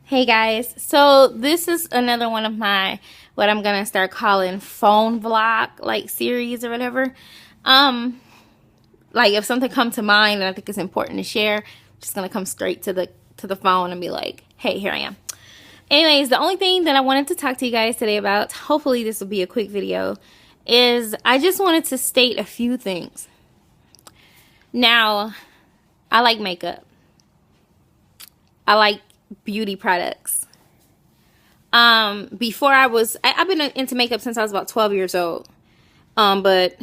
Hey guys, so this is another one of my what I'm gonna start calling phone vlog like series or whatever. Like if something come to mind and I think it's important to share, I'm just gonna come straight to the phone and be like, hey, here I am. Anyways, the only thing that I wanted to talk to you guys today about, hopefully this will be a quick video, is I just wanted to state a few things. Now, I like makeup. I like beauty products. Before I've been into makeup since I was about 12 years old. But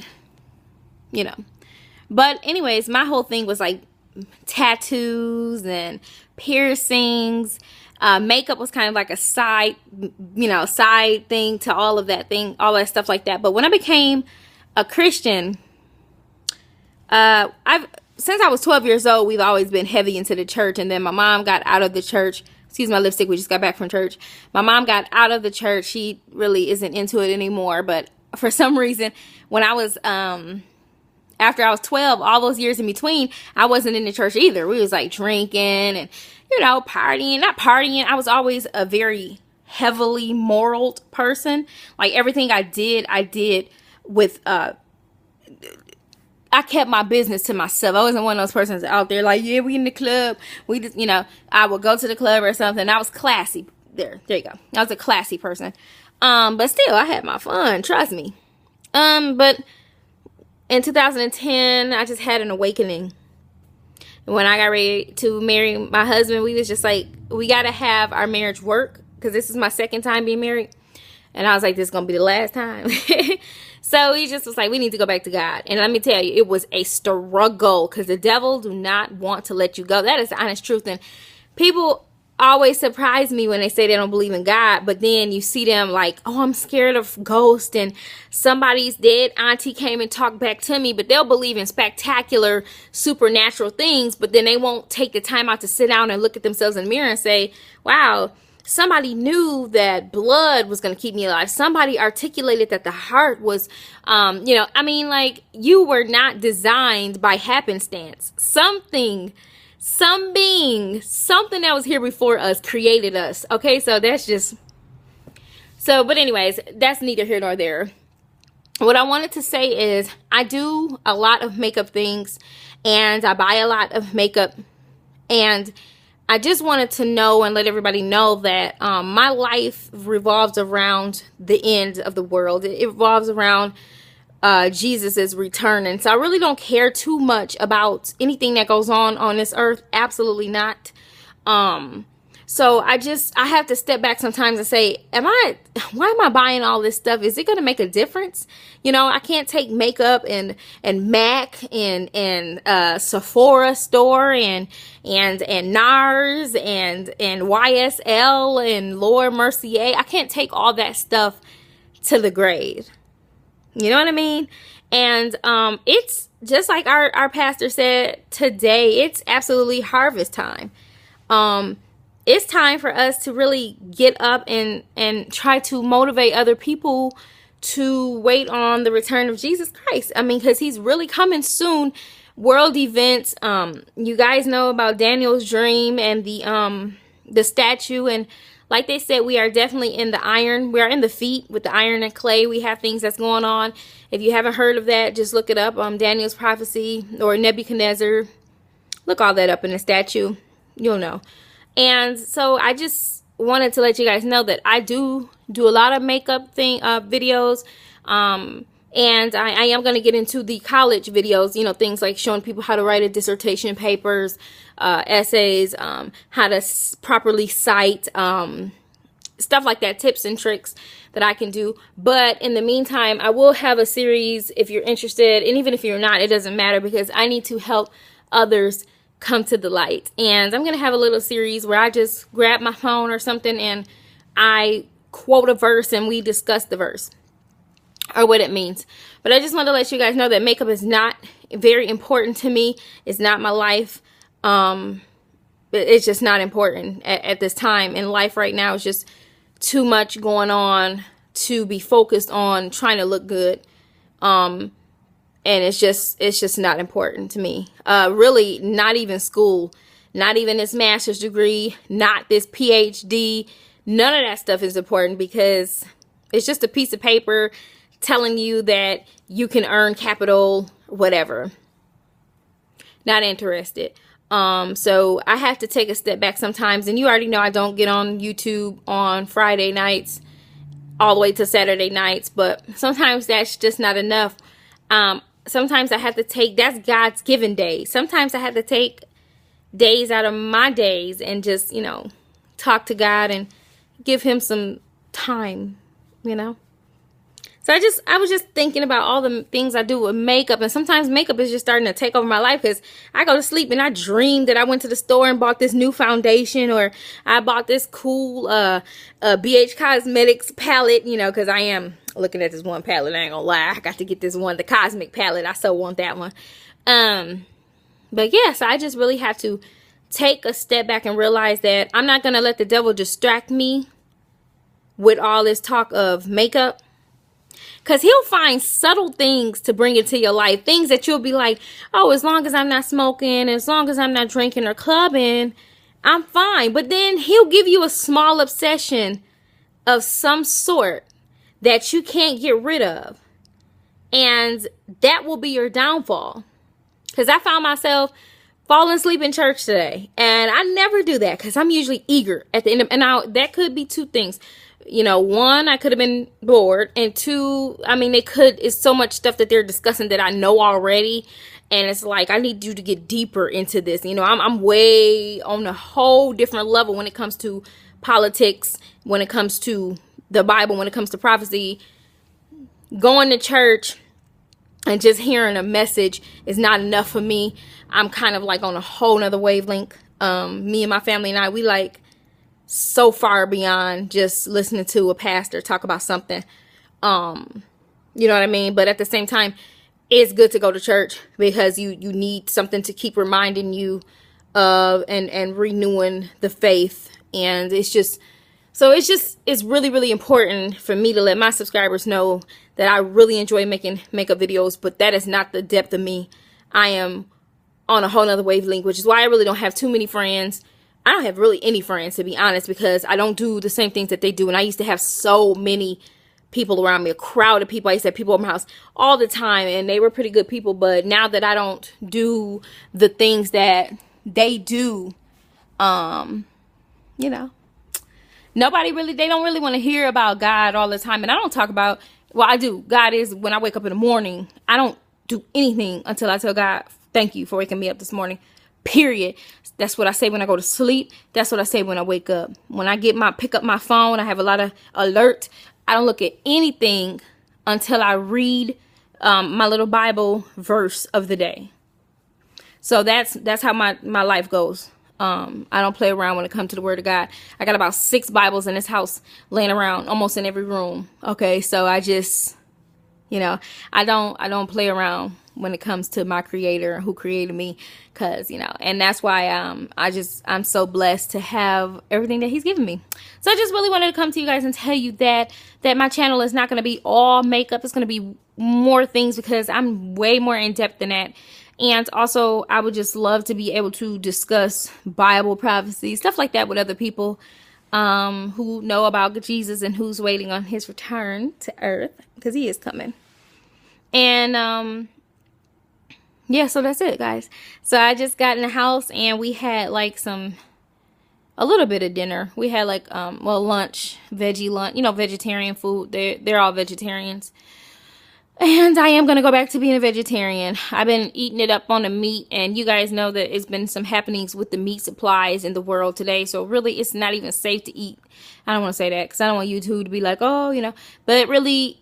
anyways, my whole thing was like tattoos and piercings. Makeup was kind of like a side thing to all of that all that stuff like that. But when I became a Christian, since I was 12 years old, we've always been heavy into the church. And then my mom got out of the church. Excuse my lipstick. We just got back from church. My mom got out of the church. She really isn't into it anymore. But for some reason, when I was, after I was 12, all those years in between, I wasn't in the church either. We was like drinking and, partying. Not partying. I was always a very heavily moral person. Like everything I did with, I kept my business to myself. I wasn't one of those persons out there like, yeah, we in the club. We just, I would go to the club or something. I was classy. There you go. I was a classy person. But still, I had my fun. Trust me. But in 2010, I just had an awakening. When I got ready to marry my husband, we was just like, we got to have our marriage work because this is my second time being married. And I was like, this is going to be the last time. So he just was like, we need to go back to God. And let me tell you, it was a struggle because the devil do not want to let you go. That is the honest truth. And people always surprise me when they say they don't believe in God. But then you see them like, oh, I'm scared of ghosts. And somebody's dead auntie came and talked back to me. But they'll believe in spectacular supernatural things. But then they won't take the time out to sit down and look at themselves in the mirror and say, wow, somebody knew that blood was going to keep me alive. Somebody articulated that the heart was, like you were not designed by happenstance. Something that was here before us created us. Okay, so but anyways, that's neither here nor there. What I wanted to say is I do a lot of makeup things and I buy a lot of makeup, and I just wanted to know and let everybody know that my life revolves around the end of the world. It revolves around Jesus's return. And so I really don't care too much about anything that goes on this earth. Absolutely not. So I have to step back sometimes and say, why am I buying all this stuff? Is it going to make a difference? I can't take makeup and MAC and Sephora store and NARS and YSL and Laura Mercier. I can't take all that stuff to the grave. You know what I mean? And it's just like our pastor said today, it's absolutely harvest time. It's time for us to really get up and try to motivate other people to wait on the return of Jesus Christ. I mean, because he's really coming soon. World events. You guys know about Daniel's dream and the statue. And like they said, we are definitely in the iron. We are in the feet with the iron and clay. We have things that's going on. If you haven't heard of that, just look it up. Daniel's prophecy or Nebuchadnezzar. Look all that up in the statue. You'll know. And so I just wanted to let you guys know that I do a lot of makeup videos. And I am going to get into the college videos, things like showing people how to write a dissertation papers, essays, how to properly cite, stuff like that, tips and tricks that I can do. But in the meantime, I will have a series if you're interested. And even if you're not, it doesn't matter because I need to help others come to the light. And I'm going to have a little series where I just grab my phone or something and I quote a verse and we discuss the verse or what it means. But I just want to let you guys know that makeup is not very important to me. It's not my life. It's just not important at this time in life right now. It's just too much going on to be focused on trying to look good. And it's just not important to me. Really, not even school not even this master's degree, not this PhD. None of that stuff is important because it's just a piece of paper telling you that you can earn capital, whatever. Not interested. So I have to take a step back sometimes, and you already know I don't get on YouTube on Friday nights all the way to Saturday nights, but sometimes that's just not enough. Sometimes I have to take, that's God's given days. Sometimes I have to take days out of my days and just, you know, talk to God and give him some time, you know. So I was just thinking about all the things I do with makeup, and sometimes makeup is just starting to take over my life because I go to sleep and I dream that I went to the store and bought this new foundation, or I bought this cool BH Cosmetics palette, you know, because I am looking at this one palette. I ain't gonna lie, I got to get this one, the Cosmic palette. I so want that one. But yeah, so I just really have to take a step back and realize that I'm not gonna let the devil distract me with all this talk of makeup. Because he'll find subtle things to bring into your life. Things that you'll be like, oh, as long as I'm not smoking, as long as I'm not drinking or clubbing, I'm fine. But then he'll give you a small obsession of some sort that you can't get rid of. And that will be your downfall. Because I found myself falling asleep in church today. And I never do that because I'm usually eager at the end of, and now that could be two things. You know, one, I could have been bored, and two, I mean, it's so much stuff that they're discussing that I know already, and it's like, I need you to get deeper into this. You know, I'm way on a whole different level when it comes to politics, when it comes to the Bible, when it comes to prophecy. Going to church and just hearing a message is not enough for me. I'm kind of like on a whole nother wavelength. Me and my family and I, we like so far beyond just listening to a pastor talk about something. You know what I mean? But at the same time, it's good to go to church because you need something to keep reminding you of and renewing the faith. And it's really, really important for me to let my subscribers know that I really enjoy making makeup videos, but that is not the depth of me. I am on a whole nother wavelength, which is why I really don't have too many friends. I don't have really any friends, to be honest, because I don't do the same things that they do. And I used to have so many people around me, a crowd of people. I used to have people at my house all the time, and they were pretty good people. But now that I don't do the things that they do, you know, they don't really want to hear about God all the time. And I don't talk about, well, I do. God is, when I wake up in the morning, I don't do anything until I tell God, thank you for waking me up this morning. Period. That's what I say when I go to sleep. That's what I say when I wake up. When I pick up my phone, I have a lot of alert. I don't look at anything until I read my little Bible verse of the day. So that's how my life goes. I don't play around when it comes to the Word of God. I got about 6 Bibles in this house laying around almost in every room. Okay, so I just, you know, I don't play around when it comes to my Creator, who created me, because, you know, and that's why I'm so blessed to have everything that He's given me. So I just really wanted to come to you guys and tell you that my channel is not going to be all makeup. It's going to be more things because I'm way more in depth than that. And also, I would just love to be able to discuss Bible prophecy, stuff like that with other people who know about Jesus and who's waiting on His return to earth, because He is coming. And yeah, so that's it, guys. So I just got in the house and we had like a little bit of dinner. We had like lunch, veggie lunch, you know, vegetarian food. They're all vegetarians. And I am going to go back to being a vegetarian. I've been eating it up on the meat, and you guys know that it's been some happenings with the meat supplies in the world today. So really, it's not even safe to eat. I don't want to say that because I don't want YouTube to be like, oh, you know, but really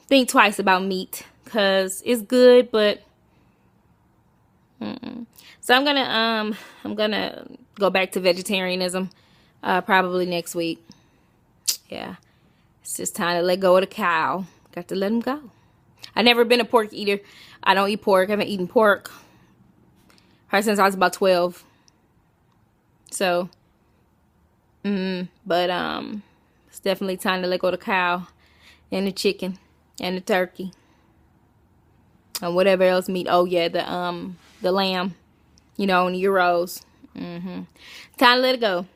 think twice about meat because it's good, but so I'm gonna go back to vegetarianism probably next week. Yeah, it's just time to let go of the cow. Got to let him go. I've never been a pork eater. I don't eat pork. I haven't eaten pork probably since I was about 12. So, but it's definitely time to let go of the cow and the chicken and the turkey and whatever else meat. Oh yeah, the lamb, you know, and euros. Time to let it go.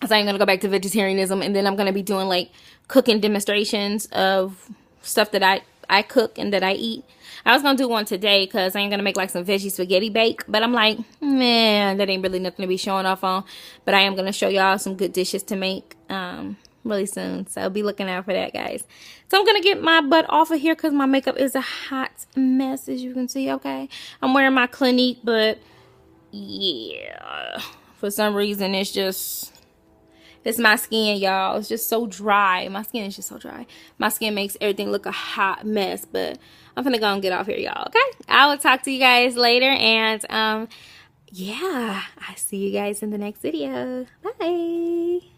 So I'm going to go back to vegetarianism, and then I'm going to be doing like cooking demonstrations of stuff that I cook and that I eat. I was going to do one today because I ain't going to make like some veggie spaghetti bake, but I'm like, man, that ain't really nothing to be showing off on. But I am going to show y'all some good dishes to make really soon. So be looking out for that, guys. So I'm going to get my butt off of here because my makeup is a hot mess, as you can see, okay? I'm wearing my Clinique, but yeah, for some reason it's my skin, y'all. It's just so dry. My skin is just so dry. My skin makes everything look a hot mess. But I'm gonna go and get off here, y'all. Okay? I will talk to you guys later. And yeah, I'll see you guys in the next video. Bye.